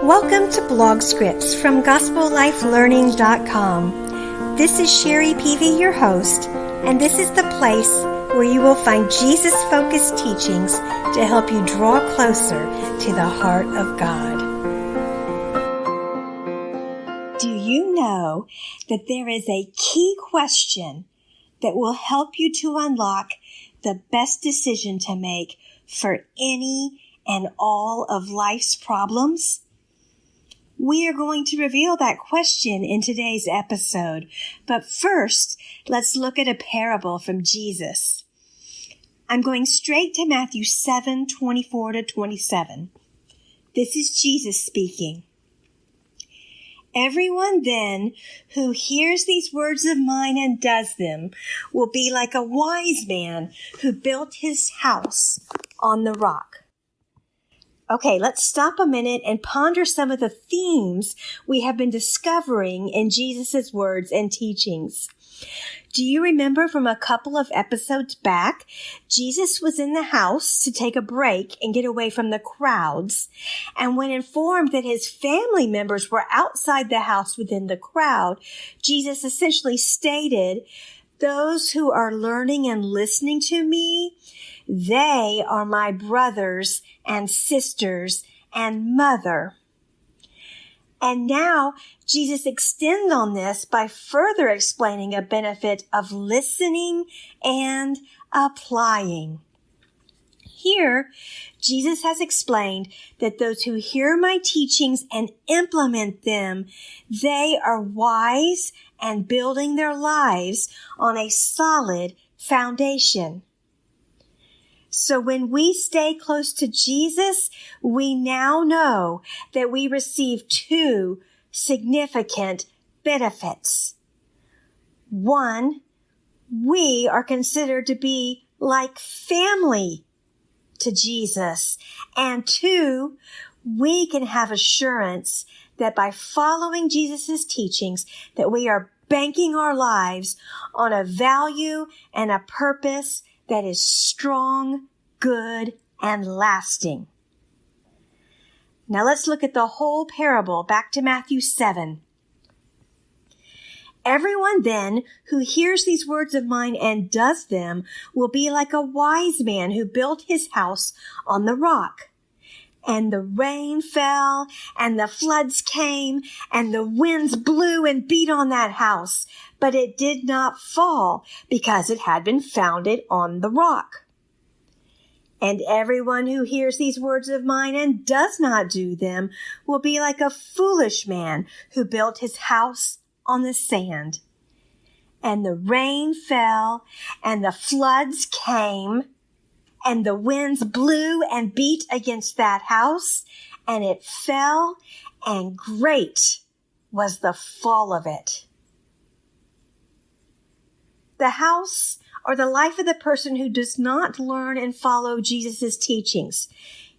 Welcome to Blog Scripts from GospelLifeLearning.com. This is Sherry Peavy, your host, and this is the place where you will find Jesus-focused teachings to help you draw closer to the heart of God. Do you know that there is a key question that will help you to unlock the best decision to make for any and all of life's problems? We are going to reveal that question in today's episode. But first, let's look at a parable from Jesus. I'm going straight to Matthew 7:24-27. This is Jesus speaking. Everyone then who hears these words of mine and does them will be like a wise man who built his house on the rock. Okay, let's stop a minute and ponder some of the themes we have been discovering in Jesus' words and teachings. Do you remember from a couple of episodes back, Jesus was in the house to take a break and get away from the crowds. And when informed that his family members were outside the house within the crowd, Jesus essentially stated, "Those who are learning and listening to me, they are my brothers and sisters and mother." And now Jesus extends on this by further explaining a benefit of listening and applying. Here, Jesus has explained that those who hear my teachings and implement them, they are wise and building their lives on a solid foundation. So when we stay close to Jesus, we now know that we receive two significant benefits. One, we are considered to be like family to Jesus. And two, we can have assurance that by following Jesus' teachings, that we are banking our lives on a value and a purpose that is strong, good, and lasting. Now let's look at the whole parable back to Matthew 7. Everyone then who hears these words of mine and does them will be like a wise man who built his house on the rock. And the rain fell, and the floods came, and the winds blew and beat on that house. But it did not fall, because it had been founded on the rock. And everyone who hears these words of mine and does not do them will be like a foolish man who built his house on the sand. And the rain fell, and the floods came, and the winds blew and beat against that house, and it fell, and great was the fall of it. The house or the life of the person who does not learn and follow Jesus' teachings.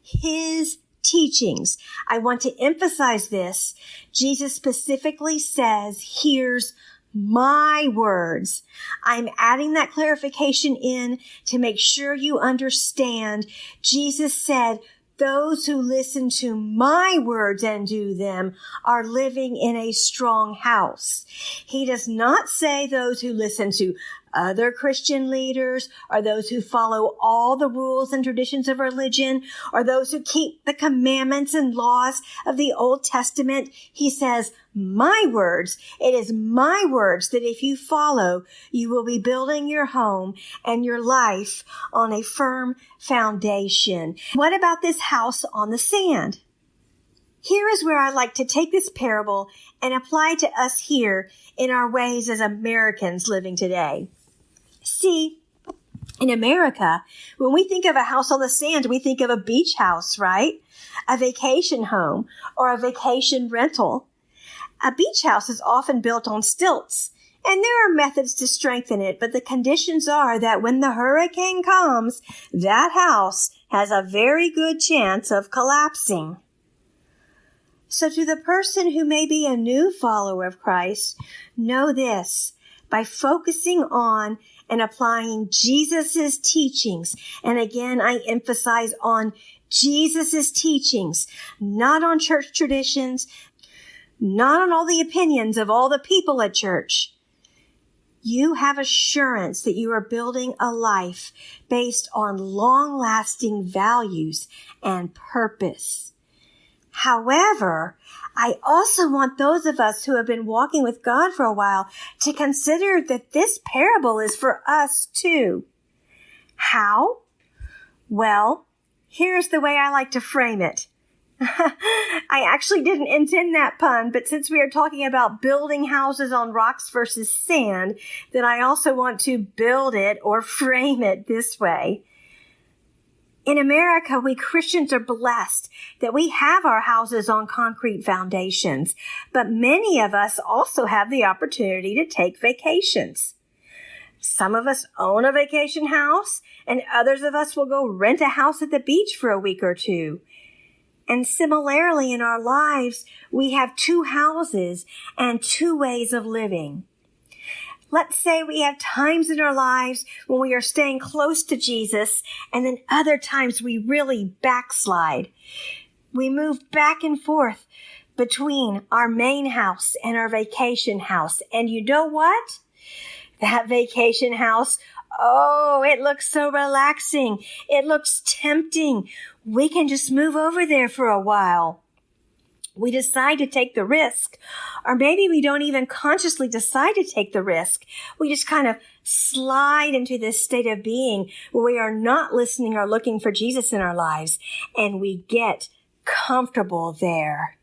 His teachings. I want to emphasize this. Jesus specifically says, here's my words. I'm adding that clarification in to make sure you understand. Jesus said, those who listen to my words and do them are living in a strong house. He does not say those who listen to other Christian leaders, or those who follow all the rules and traditions of religion, or those who keep the commandments and laws of the Old Testament. He says, my words. It is my words that if you follow, you will be building your home and your life on a firm foundation. What about this house on the sand? Here is where I like to take this parable and apply it to us here in our ways as Americans living today. See, in America, when we think of a house on the sand, we think of a beach house, right? A vacation home or a vacation rental. A beach house is often built on stilts, and there are methods to strengthen it, but the conditions are that when the hurricane comes, that house has a very good chance of collapsing. So to the person who may be a new follower of Christ, know this. by focusing on and applying Jesus's teachings. And again, I emphasize on Jesus's teachings, not on church traditions, not on all the opinions of all the people at church. You have assurance that you are building a life based on long-lasting values and purpose. However, I also want those of us who have been walking with God for a while to consider that this parable is for us too. How? Well, here's the way I like to frame it. I actually didn't intend that pun, but since we are talking about building houses on rocks versus sand, then I also want to build it or frame it this way. In America, we Christians are blessed that we have our houses on concrete foundations, but many of us also have the opportunity to take vacations. Some of us own a vacation house, and others of us will go rent a house at the beach for a week or two. And similarly in our lives, we have two houses and two ways of living. Let's say we have times in our lives when we are staying close to Jesus, and then other times we really backslide. We move back and forth between our main house and our vacation house. And you know what? That vacation house, oh, it looks so relaxing. It looks tempting. We can just move over there for a while. We decide to take the risk, or maybe we don't even consciously decide to take the risk. We just kind of slide into this state of being where we are not listening or looking for Jesus in our lives, and we get comfortable there.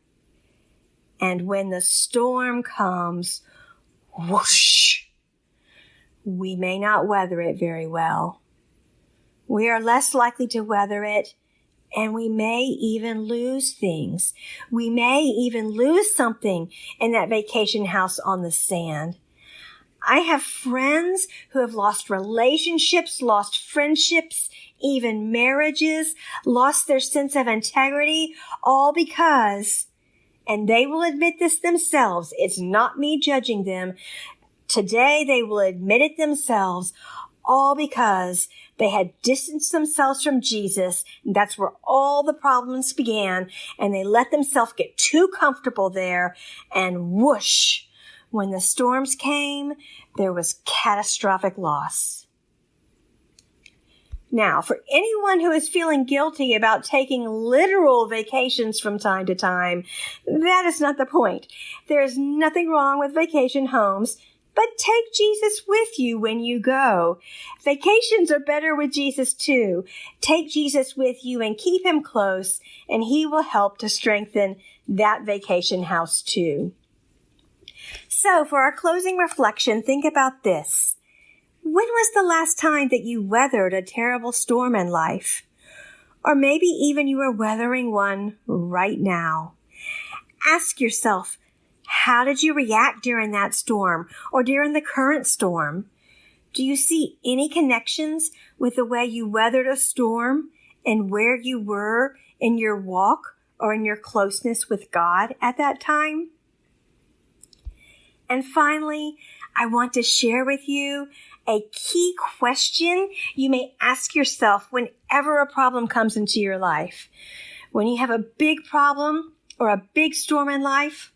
And when the storm comes, whoosh, we may not weather it very well. We are less likely to weather it, and we may even lose things. We may even lose something in that vacation house on the sand. I have friends who have lost relationships, lost friendships, even marriages, lost their sense of integrity, all because, and they will admit this themselves, it's not me judging them, today they will admit it themselves, all because they had distanced themselves from Jesus, and that's where all the problems began, and they let themselves get too comfortable there, and whoosh, when the storms came, there was catastrophic loss. Now, for anyone who is feeling guilty about taking literal vacations from time to time, that is not the point. There is nothing wrong with vacation homes, but take Jesus with you when you go. Vacations are better with Jesus too. Take Jesus with you and keep him close, and he will help to strengthen that vacation house too. So for our closing reflection, think about this. When was the last time that you weathered a terrible storm in life? Or maybe even you are weathering one right now. Ask yourself, how did you react during that storm or during the current storm? Do you see any connections with the way you weathered a storm and where you were in your walk or in your closeness with God at that time? And finally, I want to share with you a key question you may ask yourself whenever a problem comes into your life. When you have a big problem or a big storm in life,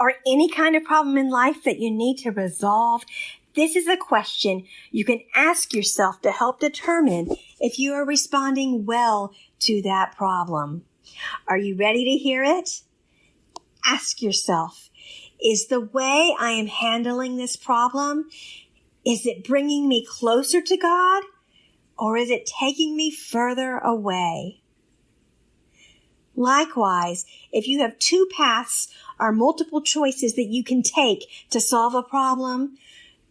or any kind of problem in life that you need to resolve, this is a question you can ask yourself to help determine if you are responding well to that problem. Are you ready to hear it? Ask yourself, is the way I am handling this problem, is it bringing me closer to God, or is it taking me further away? Likewise, if you have two paths or multiple choices that you can take to solve a problem,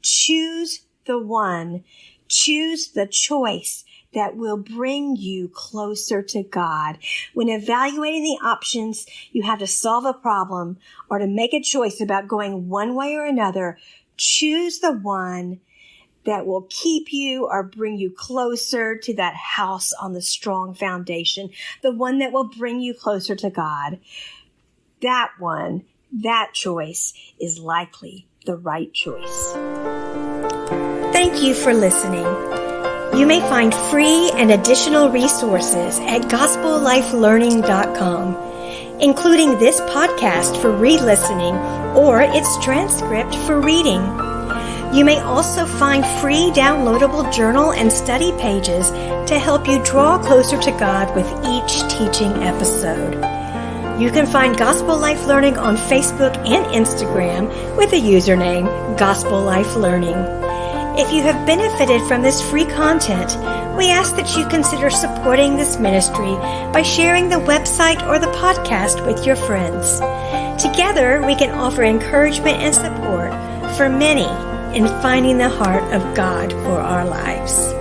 choose the one. Choose the choice that will bring you closer to God. When evaluating the options you have to solve a problem or to make a choice about going one way or another, choose the one that will keep you or bring you closer to that house on the strong foundation, the one that will bring you closer to God. That one, that choice is likely the right choice. Thank you for listening. You may find free and additional resources at GospelLifeLearning.com, including this podcast for re-listening or its transcript for reading. You may also find free downloadable journal and study pages to help you draw closer to God with each teaching episode. You can find Gospel Life Learning on Facebook and Instagram with the username Gospel Life Learning. If you have benefited from this free content, we ask that you consider supporting this ministry by sharing the website or the podcast with your friends. Together, we can offer encouragement and support for many in finding the heart of God for our lives.